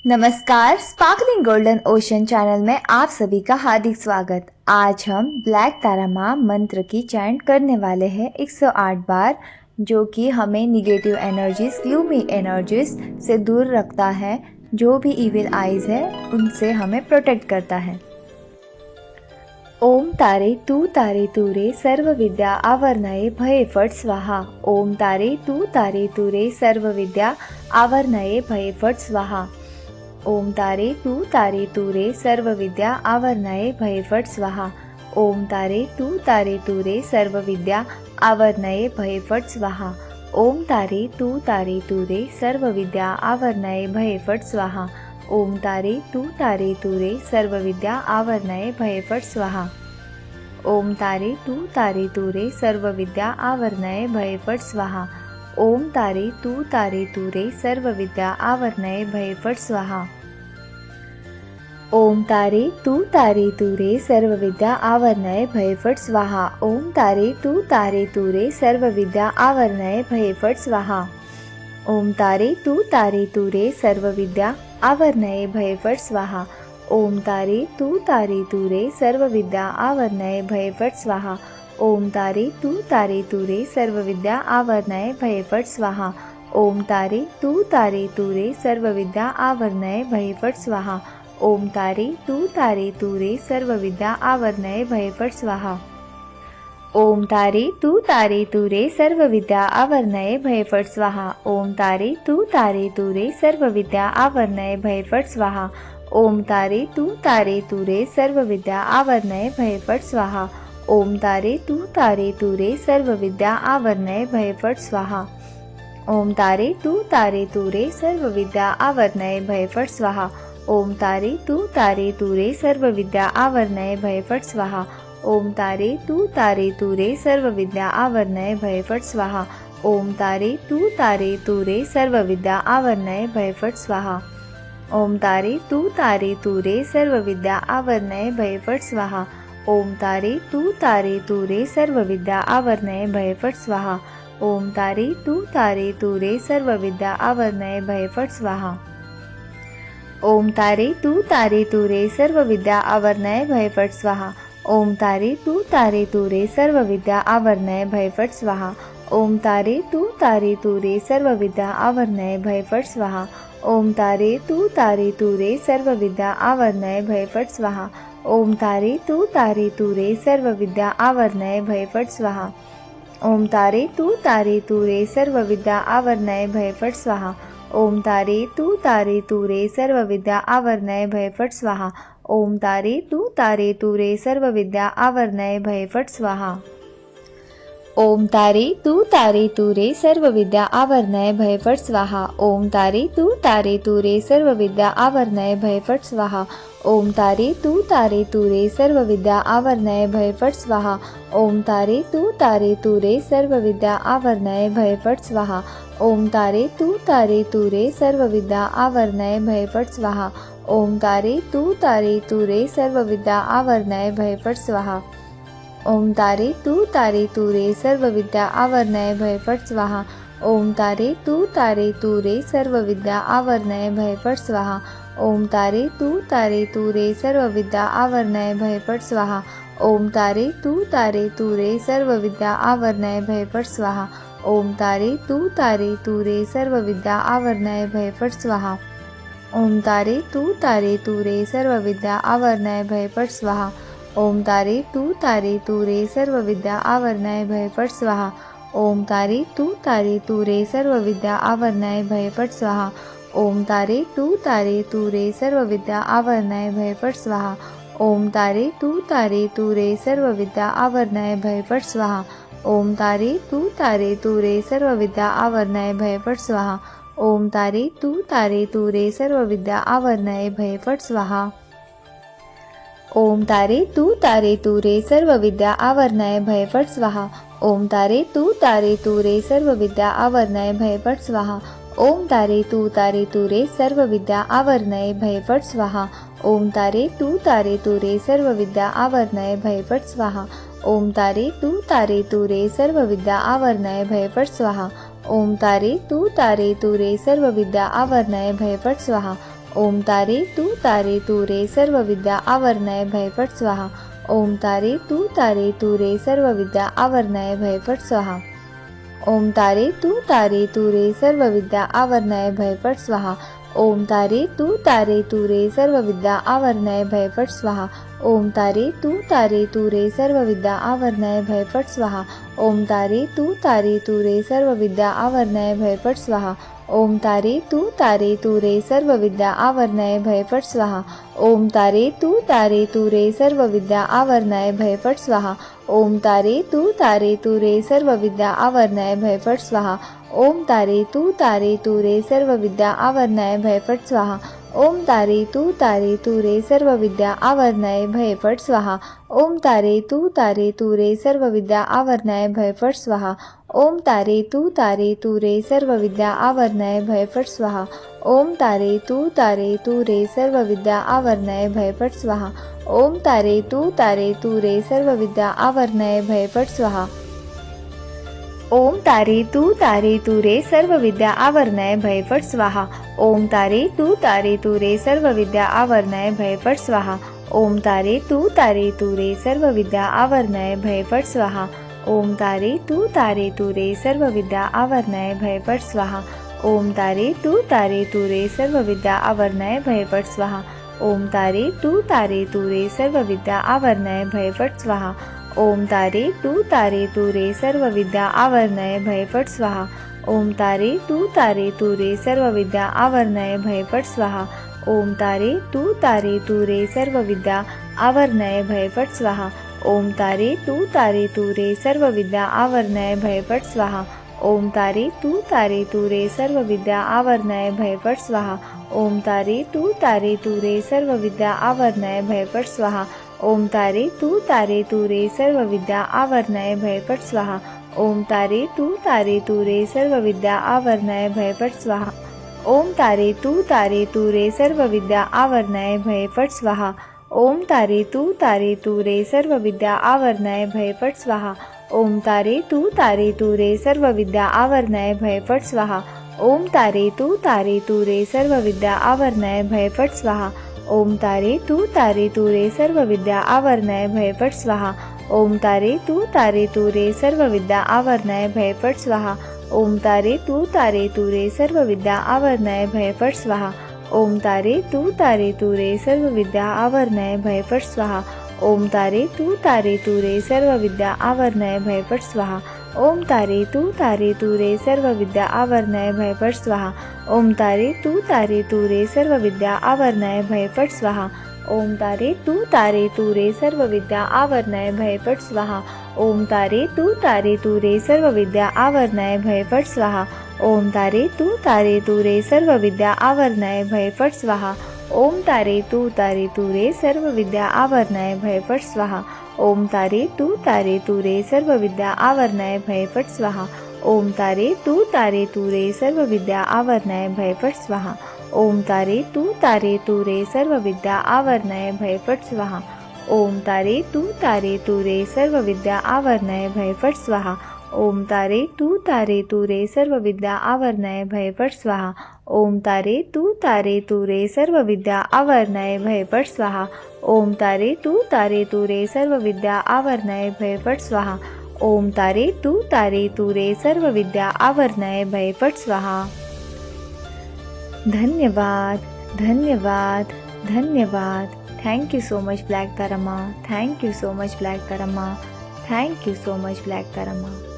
नमस्कार, sparkling golden ocean channel में आप सभी का हार्दिक स्वागत। आज हम ब्लैक तारा माँ मंत्र की चैंट करने वाले हैं 108 बार, जो कि हमें निगेटिव एनर्जीज, ग्लूमी एनर्जीज से दूर रखता है। जो भी इविल आइज है उनसे हमें प्रोटेक्ट करता है। ओम तारे तू रे सर्व विद्या आवर्णये भये फट स्वाहा। ओम तारे तू रे सर्व विद्या आवर्णये भये फट स्वाहा। ओम तारे तू रे सर्व विद्या आवर्णये भये फट स्वाहा। ओम तारे तू रे सर्व विद्या आवर्णये भये फट स्वाहा। ओम तारे तू रे सर्व विद्या आवर्णये भये फट स्वाहा। ओम तारे तू रे सर्व विद्या आवर्णये भये फट स्वाहा। ओम तारे तू रे सर्व विद्या आवर्णये भये फट स्वाहा। ओम तारे तू रे सर्व विद्या आवर्णये भये फट स्वाहा। ओम तारे तू रे सर्व विद्या आवर्णये भये फट स्वाहा। ओम तारे तू रे सर्व विद्या आवर्णये भये फट स्वाहा। ओम तारे तू रे सर्व विद्या आवर्णये भये फट स्वाहा। ओम तारे तू रे सर्व विद्या आवर्णये भये फट स्वाहा। ओम तारे तू रे सर्व विद्या आवर्णये भये फट स्वाहा। ओम तारे तू रे सर्व विद्या आवर्णये भये फट स्वाहा। ओम तारे तू रे सर्व विद्या आवर्णये भये फट स्वाहा। ओम तारे तू रे सर्व विद्या आवर्णये भये फट स्वाहा। ओम तारे तू रे सर्व विद्या आवर्णये भये फट स्वाहा। ओम तारे तू रे सर्व विद्या आवर्णये भये फट स्वाहा। ओम तारे तू रे सर्व विद्या आवर्णये भये फट स्वाहा। ओम तारे तू रे सर्व विद्या आवर्णये भये फट स्वाहा। ओम तारे तू रे सर्व विद्या आवर्णये भये फट स्वाहा। ओम तारे तू रे सर्व विद्या आवर्णये भये फट स्वाहा। ओम तारे तू रे सर्व विद्या आवर्णये भये फट स्वाहा। ओम तारे तू रे सर्व विद्या आवर्णये भये फट स्वाहा। ओम तारे तू रे सर्व विद्या आवर्णये भये फट स्वाहा। ओम तारे तू रे सर्व विद्या आवर्णये भये फट स्वाहा। ओम तारे तू रे सर्व विद्या आवर्णये भये फट स्वाहा। ओम तारे तू रे सर्व विद्या आवर्णये भये फट स्वाहा। ओम तारे तू रे सर्व विद्या आवर्णये भये फट स्वाहा। ओम तारे तू रे सर्व विद्या आवर्णये भये फट स्वाहा। ओम तारे तू रे सर्व विद्या आवर्णये भये फट स्वाहा। ओम तारे तू रे सर्व विद्या आवर्णये भये फट स्वाहा। ओम तारे तू रे सर्व विद्या आवर्णये भये फट स्वाहा। ओम तारे तू रे सर्व विद्या आवर्णये भये फट स्वाहा। ओम तारे तू रे सर्व विद्या आवर्णये भये फट स्वाहा। ओम तारे तू रे सर्व विद्या आवर्णये भये फट स्वाहा। ओम तारे तू रे सर्व विद्या आवर्णये भये फट स्वाहा। ओम तारे तू रे सर्व विद्या आवर्णये भये फट स्वाहा। ओम तारे तू रे सर्व विद्या आवर्णये भये फट स्वाहा। ओम तारे तू रे सर्व विद्या आवर्णये भये फट स्वाहा। ओम तारे तू रे सर्व विद्या आवर्णये भये फट स्वाहा। ओम तारे तू रे सर्व विद्या आवर्णये भये फट स्वाहा। ओम तारे तू रे सर्व विद्या आवर्णये भये फट स्वाहा। ओम तारे तू रे सर्व विद्या आवर्णये भये फट स्वाहा। ओम तारे तू रे सर्व विद्या आवर्णये भये फट स्वाहा। ओम तारे तू रे सर्व विद्या आवर्णये भये फट स्वाहा। ओम तारे तू रे सर्व विद्या आवर्णये भये फट स्वाहा। ओम तारे तू रे सर्व विद्या आवर्णये भये फट स्वाहा। ओम तारे तू रे सर्व विद्या आवर्णये भये फट स्वाहा। ओम तारे तू रे सर्व विद्या आवर्णये भये फट स्वाहा। ओम तारे तू रे सर्व विद्या आवर्णये भये फट स्वाहा। ओम तारे तू रे सर्व विद्या आवर्णये भये फट स्वाहा। ओम तारे तू रे सर्व विद्या आवर्णये भये फट स्वाहा। ओम तारे तू रे सर्व विद्या आवर्णये भये फट स्वाहा। ओम तारे तू रे सर्व विद्या आवर्णये भये फट स्वाहा। ओम तारे तू रे सर्व विद्या आवर्णये भये फट स्वाहा। ओम तारे तू रे सर्व विद्या आवर्णये भये फट स्वाहा। ओम तारे तू रे सर्व विद्या आवर्णये भये फट स्वाहा। ओम तारे तू रे सर्व विद्या आवरणाय भयफट स्वाहा। ओम तारे तू रे सर्व विद्या आवरणाय भयफट स्वाहा। ओम तारे तू रे सर्व विद्या आवरणाय भयफट स्वाहा। ओम तारे तू रे सर्व विद्या आवरणाय भयफट स्वाहा। ओम तारे तू रे सर्व विद्या आवरणाय भयफट स्वाहा। ओम तारे तू रे सर्व विद्या आवरणाय भयफट स्वाहा। ओम तारे तू रे सर्व विद्या आवरणाय भयफट स्वाहा। ओम तारे तू रे सर्व विद्या आवरणाय भयफट स्वाहा। ओम तारे तू रे सर्व विद्या आवरणाय भयफट स्वाहा। ओम तारे तू रे सर्व विद्या आवरणाय भयफट स्वाहा। ओम तारे तू रे सर्व विद्या आवरणाय भयफट स्वाहा। ओम तारे तू रे सर्व विद्या आवरणाय भयफट स्वाहा। ओम तारे तू रे सर्व विद्या आवरणाय भयफट स्वाहा। ओम तारे तू रे सर्व विद्या आवरणाय भयफट स्वाहा। ओम तारे तू रे सर्व विद्या आवरणाय भयफट स्वाहा। ओम तारे तू रे सर्व विद्या आवरणाय भयफट स्वाहा। ओम तारे तू रे सर्व विद्या आवरणाय भयफट स्वाहा। ओम तारे तू रे सर्व विद्या आवरणाय भयफट स्वाहा। ओम तारे तू रे सर्व विद्या आवरणाय भयफट स्वाहा। ओम तारे तू रे सर्व विद्या आवरणाय भयफट स्वाहा। ओम तारे तू रे सर्व विद्या आवरणाय भयफट स्वाहा। ओम तारे तू रे सर्व विद्या आवरणाय भयफट स्वाहा। ओम तारे तू रे सर्व विद्या आवरणाय भयफट स्वाहा। ओम तारे तू रे सर्व विद्या आवरणाय भयफट स्वाहा। ओम तारे तू रे सर्व विद्या आवरणाय भयफट स्वाहा। ओम तारे तू रे सर्व विद्या आवरणाय भयफट स्वाहा। ओम तारे तू रे सर्व विद्या आवरणाय भयफट स्वाहा। ओम तारे तू रे सर्व विद्या आवरणाय भयफट स्वाहा। ओम तारे तू रे सर्व विद्या आवरणाय भयफट स्वाहा। ओम तारे तू रे सर्व विद्या आवरणाय भयफट स्वाहा। ओम तारे तू रे सर्व विद्या आवरणाय भयफट स्वाहा। ओम तारे तू रे सर्व विद्या आवरणाय भयफट स्वाहा। ओम तारे तू रे सर्व विद्या आवरणाय भयफट स्वाहा। ओम तारे तू रे सर्व विद्या आवरणाय भयफट स्वाहा। ओम तारे तू रे सर्व विद्या आवरणाय भयफट स्वाहा। ओम तारे तू रे सर्व विद्या आवरणाय भयफट स्वाहा। ओम तारे तू रे सर्व विद्या आवरणाय भयफट स्वाहा। ओम तारे तू रे सर्व विद्या आवरणाय भयफट स्वाहा। ओम तारे तू रे सर्व विद्या आवरणाय भयफट स्वाहा। ओम तारे तू रे सर्व विद्या आवरणाय भयफट स्वाहा। ओम तारे तू रे सर्व विद्या आवरणाय भयफट स्वाहा। ओम तारे तू रे सर्व विद्या आवरणाय भयफट स्वाहा। ओम तारे तू रे सर्व विद्या आवरणाय भयफट स्वाहा। ओम तारे तू रे सर्व विद्या आवरणाय भयफट स्वाहा। ओम तारे तू रे सर्व विद्या आवरणाय भयफट स्वाहा। ओम तारे तू रे सर्व विद्या आवरणाय भयफट स्वाहा। ओम तारे तू रे सर्व विद्या आवरणाय भयफट स्वाहा। ओम तारे तू रे सर्व विद्या आवरणाय भयफट स्वाहा। ओम तारे तू रे सर्व विद्या आवरणाय भयफट स्वाहा। ओम तारे तू रे सर्व विद्या आवरणाय भयफट स्वाहा। ओम तारे तू रे सर्व विद्या आवरणाय भयफट स्वाहा। ओम तारे तू रे सर्व विद्या आवरणाय भयफट स्वाहा। धन्यवाद, धन्यवाद, धन्यवाद। Thank you so much black Tara माँ। Thank you so much black Tara माँ। Thank you so much black Tara माँ।